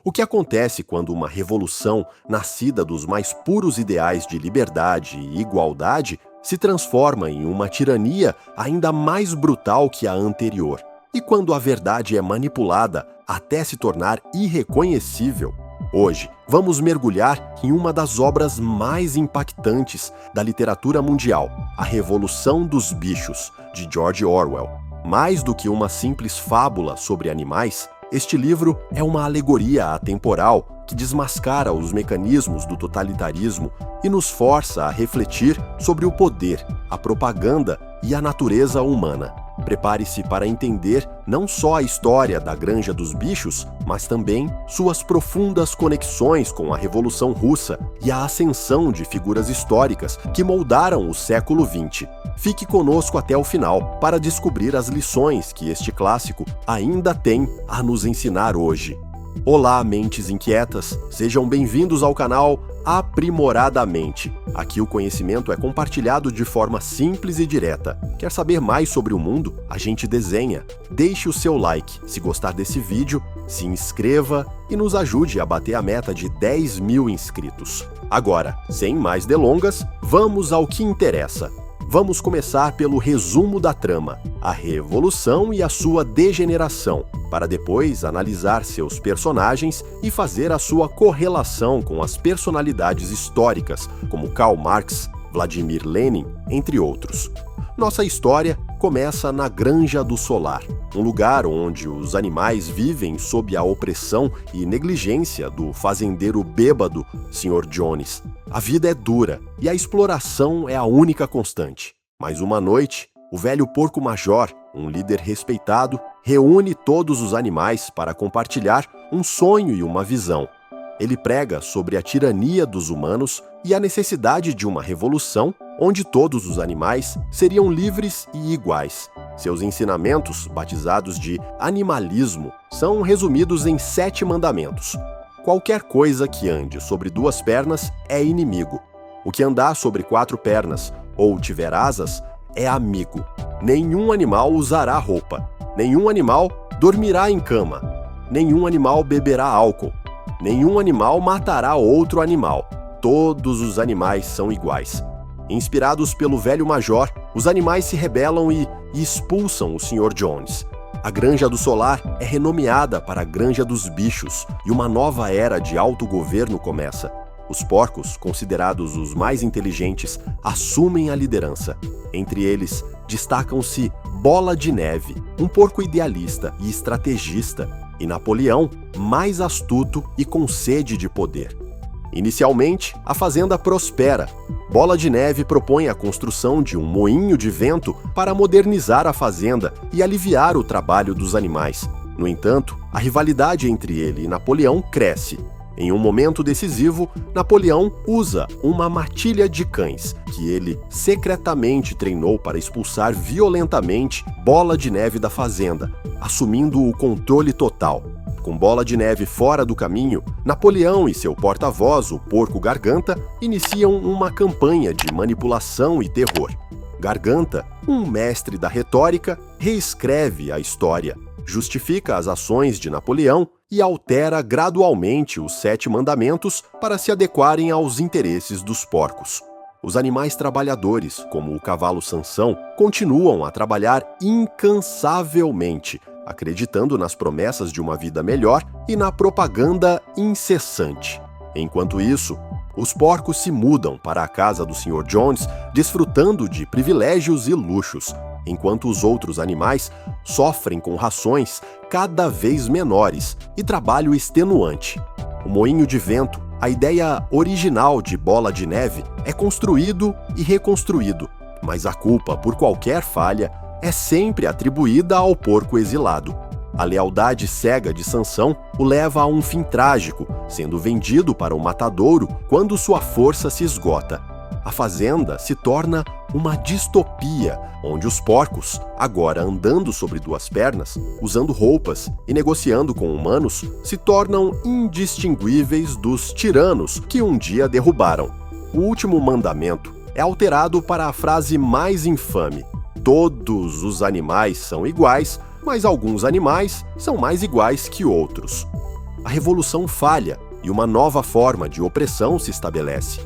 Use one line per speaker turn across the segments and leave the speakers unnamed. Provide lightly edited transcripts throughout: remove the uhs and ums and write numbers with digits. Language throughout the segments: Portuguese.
O que acontece quando uma revolução, nascida dos mais puros ideais de liberdade e igualdade, se transforma em uma tirania ainda mais brutal que a anterior? E quando a verdade é manipulada até se tornar irreconhecível? Hoje, vamos mergulhar em uma das obras mais impactantes da literatura mundial, A Revolução dos Bichos, de George Orwell. Mais do que uma simples fábula sobre animais, este livro é uma alegoria atemporal que desmascara os mecanismos do totalitarismo e nos força a refletir sobre o poder, a propaganda e a natureza humana. Prepare-se para entender não só a história da Granja dos Bichos, mas também suas profundas conexões com a Revolução Russa e a ascensão de figuras históricas que moldaram o século XX. Fique conosco até o final para descobrir as lições que este clássico ainda tem a nos ensinar hoje. Olá, mentes inquietas! Sejam bem-vindos ao canal Aprimoradamente. Aqui o conhecimento é compartilhado de forma simples e direta. Quer saber mais sobre o mundo? A gente desenha. Deixe o seu like se gostar desse vídeo, se inscreva e nos ajude a bater a meta de 10 mil inscritos. Agora, sem mais delongas, vamos ao que interessa. Vamos começar pelo resumo da trama, a Revolução e a sua degeneração, para depois analisar seus personagens e fazer a sua correlação com as personalidades históricas, como Karl Marx, Vladimir Lenin, entre outros. Nossa história começa na Granja do Solar, um lugar onde os animais vivem sob a opressão e negligência do fazendeiro bêbado, Sr. Jones. A vida é dura e a exploração é a única constante. Mas uma noite, o velho porco-major, um líder respeitado, reúne todos os animais para compartilhar um sonho e uma visão. Ele prega sobre a tirania dos humanos e a necessidade de uma revolução onde todos os animais seriam livres e iguais. Seus ensinamentos, batizados de animalismo, são resumidos em 7 mandamentos. Qualquer coisa que ande sobre 2 pernas é inimigo. O que andar sobre 4 pernas ou tiver asas é amigo. Nenhum animal usará roupa. Nenhum animal dormirá em cama. Nenhum animal beberá álcool. Nenhum animal matará outro animal. Todos os animais são iguais. Inspirados pelo velho major, os animais se rebelam e expulsam o Sr. Jones. A Granja do Solar é renomeada para a Granja dos Bichos e uma nova era de autogoverno começa. Os porcos, considerados os mais inteligentes, assumem a liderança. Entre eles, destacam-se Bola de Neve, um porco idealista e estrategista, e Napoleão, mais astuto e com sede de poder. Inicialmente, a fazenda prospera. Bola de Neve propõe a construção de um moinho de vento para modernizar a fazenda e aliviar o trabalho dos animais. No entanto, a rivalidade entre ele e Napoleão cresce. Em um momento decisivo, Napoleão usa uma matilha de cães, que ele secretamente treinou para expulsar violentamente Bola de Neve da fazenda, assumindo o controle total. Com Bola de Neve fora do caminho, Napoleão e seu porta-voz, o Porco Garganta, iniciam uma campanha de manipulação e terror. Garganta, um mestre da retórica, reescreve a história, justifica as ações de Napoleão e altera gradualmente os 7 mandamentos para se adequarem aos interesses dos porcos. Os animais trabalhadores, como o cavalo Sansão, continuam a trabalhar incansavelmente, acreditando nas promessas de uma vida melhor e na propaganda incessante. Enquanto isso, os porcos se mudam para a casa do Sr. Jones, desfrutando de privilégios e luxos, enquanto os outros animais sofrem com rações cada vez menores e trabalho extenuante. O moinho de vento, a ideia original de Bola de Neve, é construído e reconstruído, mas a culpa por qualquer falha é sempre atribuída ao porco exilado. A lealdade cega de Sansão o leva a um fim trágico, sendo vendido para o matadouro quando sua força se esgota. A fazenda se torna uma distopia, onde os porcos, agora andando sobre 2 pernas, usando roupas e negociando com humanos, se tornam indistinguíveis dos tiranos que um dia derrubaram. O último mandamento é alterado para a frase mais infame: todos os animais são iguais, mas alguns animais são mais iguais que outros. a revolução falha e uma nova forma de opressão se estabelece.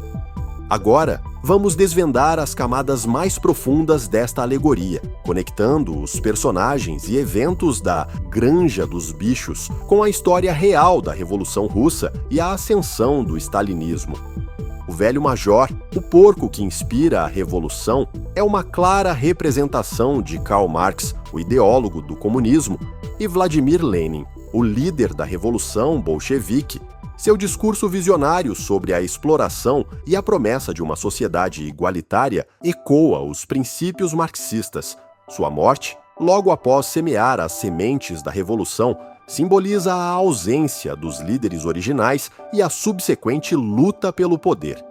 Agora, vamos desvendar as camadas mais profundas desta alegoria, conectando os personagens e eventos da Granja dos Bichos com a história real da Revolução Russa e a ascensão do stalinismo. O velho major, o porco que inspira a revolução, é uma clara representação de Karl Marx, o ideólogo do comunismo, e Vladimir Lenin, o líder da revolução bolchevique. Seu discurso visionário sobre a exploração e a promessa de uma sociedade igualitária ecoa os princípios marxistas. Sua morte, logo após semear as sementes da revolução, simboliza a ausência dos líderes originais e a subsequente luta pelo poder.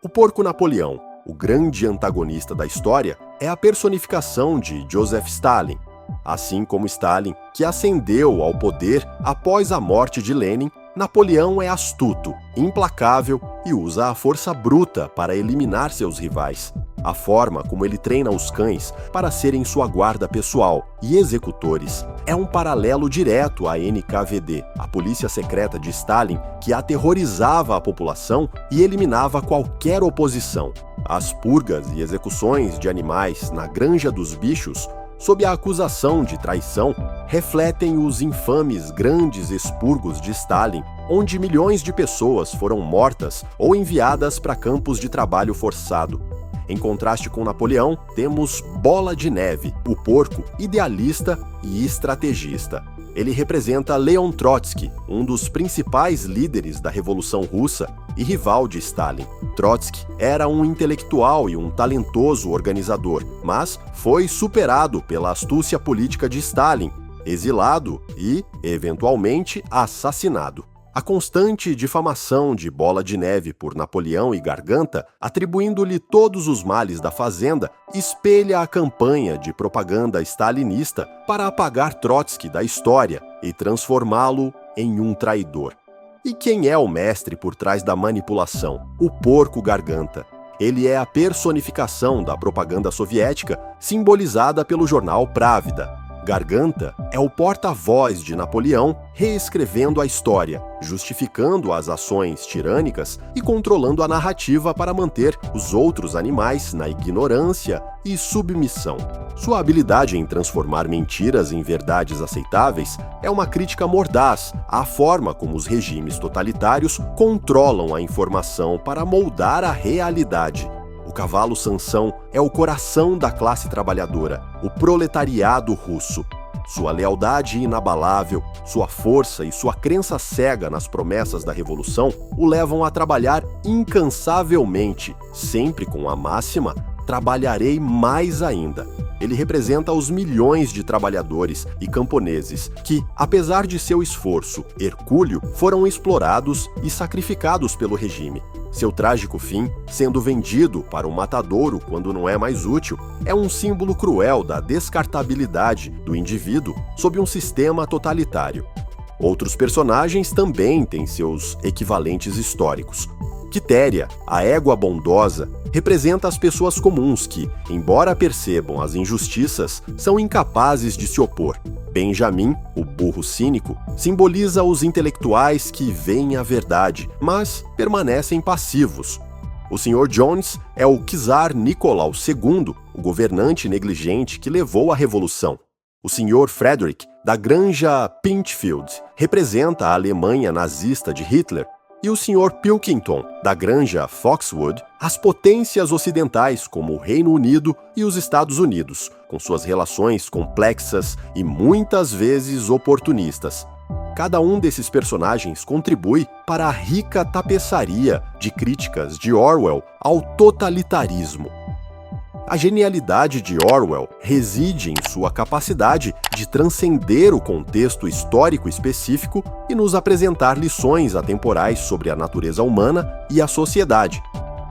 O porco Napoleão, o grande antagonista da história, é a personificação de Joseph Stalin. Assim como Stalin, que ascendeu ao poder após a morte de Lenin, Napoleão é astuto, implacável e usa a força bruta para eliminar seus rivais. A forma como ele treina os cães para serem sua guarda pessoal e executores é um paralelo direto à NKVD, a polícia secreta de Stalin que aterrorizava a população e eliminava qualquer oposição. As purgas e execuções de animais na Granja dos Bichos, sob a acusação de traição, refletem os infames grandes expurgos de Stalin, onde milhões de pessoas foram mortas ou enviadas para campos de trabalho forçado. Em contraste com Napoleão, temos Bola de Neve, o porco idealista e estrategista. Ele representa Leon Trotsky, um dos principais líderes da Revolução Russa e rival de Stalin. Trotsky era um intelectual e um talentoso organizador, mas foi superado pela astúcia política de Stalin, exilado e, eventualmente, assassinado. A constante difamação de Bola de Neve por Napoleão e Garganta, atribuindo-lhe todos os males da fazenda, espelha a campanha de propaganda stalinista para apagar Trotsky da história e transformá-lo em um traidor. E quem é o mestre por trás da manipulação? O porco Garganta. Ele é a personificação da propaganda soviética, simbolizada pelo jornal Pravda. Garganta é o porta-voz de Napoleão, reescrevendo a história, justificando as ações tirânicas e controlando a narrativa para manter os outros animais na ignorância e submissão. Sua habilidade em transformar mentiras em verdades aceitáveis é uma crítica mordaz à forma como os regimes totalitários controlam a informação para moldar a realidade. O cavalo Sansão é o coração da classe trabalhadora, o proletariado russo. Sua lealdade inabalável, sua força e sua crença cega nas promessas da revolução o levam a trabalhar incansavelmente, sempre com a máxima: trabalharei mais ainda. Ele representa os milhões de trabalhadores e camponeses que, apesar de seu esforço hercúleo, foram explorados e sacrificados pelo regime. Seu trágico fim, sendo vendido para um matadouro quando não é mais útil, é um símbolo cruel da descartabilidade do indivíduo sob um sistema totalitário. Outros personagens também têm seus equivalentes históricos. Quitéria, a égua bondosa, representa as pessoas comuns que, embora percebam as injustiças, são incapazes de se opor. Benjamin, o burro cínico, simboliza os intelectuais que veem a verdade, mas permanecem passivos. O Sr. Jones é o czar Nicolau II, o governante negligente que levou a revolução. O Sr. Frederick, da Granja Pinchfield, representa a Alemanha nazista de Hitler, e o Sr. Pilkington, da Granja Foxwood, as potências ocidentais como o Reino Unido e os Estados Unidos, com suas relações complexas e muitas vezes oportunistas. Cada um desses personagens contribui para a rica tapeçaria de críticas de Orwell ao totalitarismo. A genialidade de Orwell reside em sua capacidade de transcender o contexto histórico específico e nos apresentar lições atemporais sobre a natureza humana e a sociedade.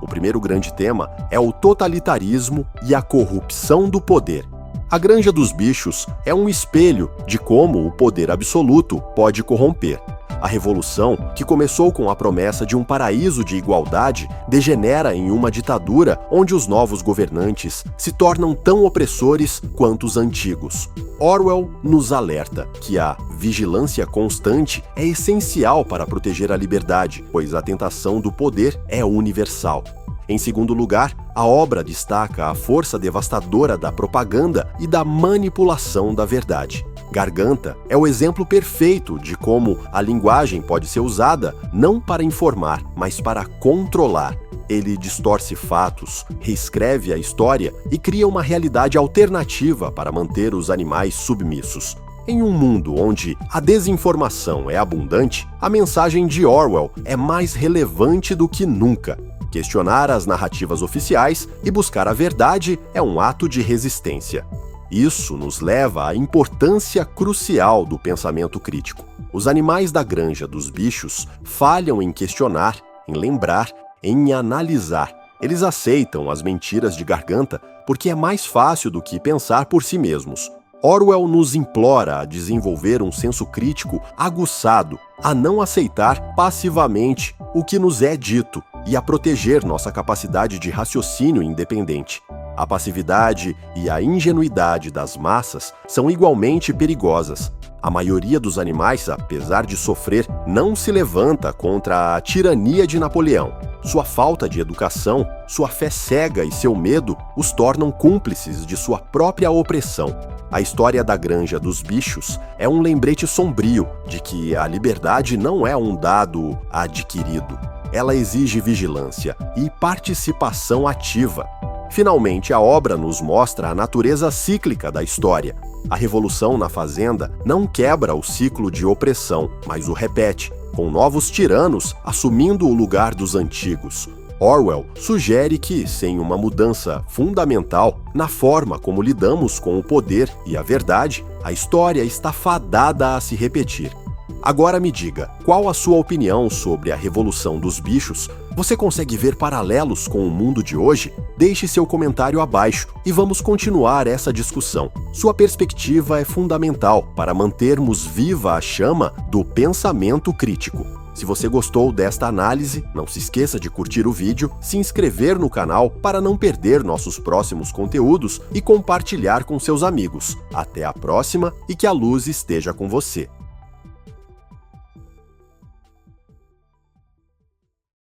O primeiro grande tema é o totalitarismo e a corrupção do poder. A Granja dos Bichos é um espelho de como o poder absoluto pode corromper. A revolução, que começou com a promessa de um paraíso de igualdade, degenera em uma ditadura onde os novos governantes se tornam tão opressores quanto os antigos. Orwell nos alerta que a vigilância constante é essencial para proteger a liberdade, pois a tentação do poder é universal. Em segundo lugar, a obra destaca a força devastadora da propaganda e da manipulação da verdade. Garganta é o exemplo perfeito de como a linguagem pode ser usada não para informar, mas para controlar. Ele distorce fatos, reescreve a história e cria uma realidade alternativa para manter os animais submissos. Em um mundo onde a desinformação é abundante, a mensagem de Orwell é mais relevante do que nunca. Questionar as narrativas oficiais e buscar a verdade é um ato de resistência. Isso nos leva à importância crucial do pensamento crítico. Os animais da granja dos bichos falham em questionar, em lembrar, em analisar. Eles aceitam as mentiras de Garganta porque é mais fácil do que pensar por si mesmos. Orwell nos implora a desenvolver um senso crítico aguçado, a não aceitar passivamente o que nos é dito e a proteger nossa capacidade de raciocínio independente. A passividade e a ingenuidade das massas são igualmente perigosas. A maioria dos animais, apesar de sofrer, não se levanta contra a tirania de Napoleão. Sua falta de educação, sua fé cega e seu medo os tornam cúmplices de sua própria opressão. A história da granja dos bichos é um lembrete sombrio de que a liberdade não é um dado adquirido. Ela exige vigilância e participação ativa. Finalmente, a obra nos mostra a natureza cíclica da história. A revolução na fazenda não quebra o ciclo de opressão, mas o repete, com novos tiranos assumindo o lugar dos antigos. Orwell sugere que, sem uma mudança fundamental na forma como lidamos com o poder e a verdade, a história está fadada a se repetir. Agora me diga, qual a sua opinião sobre a revolução dos bichos? Você consegue ver paralelos com o mundo de hoje? Deixe seu comentário abaixo e vamos continuar essa discussão. Sua perspectiva é fundamental para mantermos viva a chama do pensamento crítico. Se você gostou desta análise, não se esqueça de curtir o vídeo, se inscrever no canal para não perder nossos próximos conteúdos e compartilhar com seus amigos. Até a próxima e que a luz esteja com você.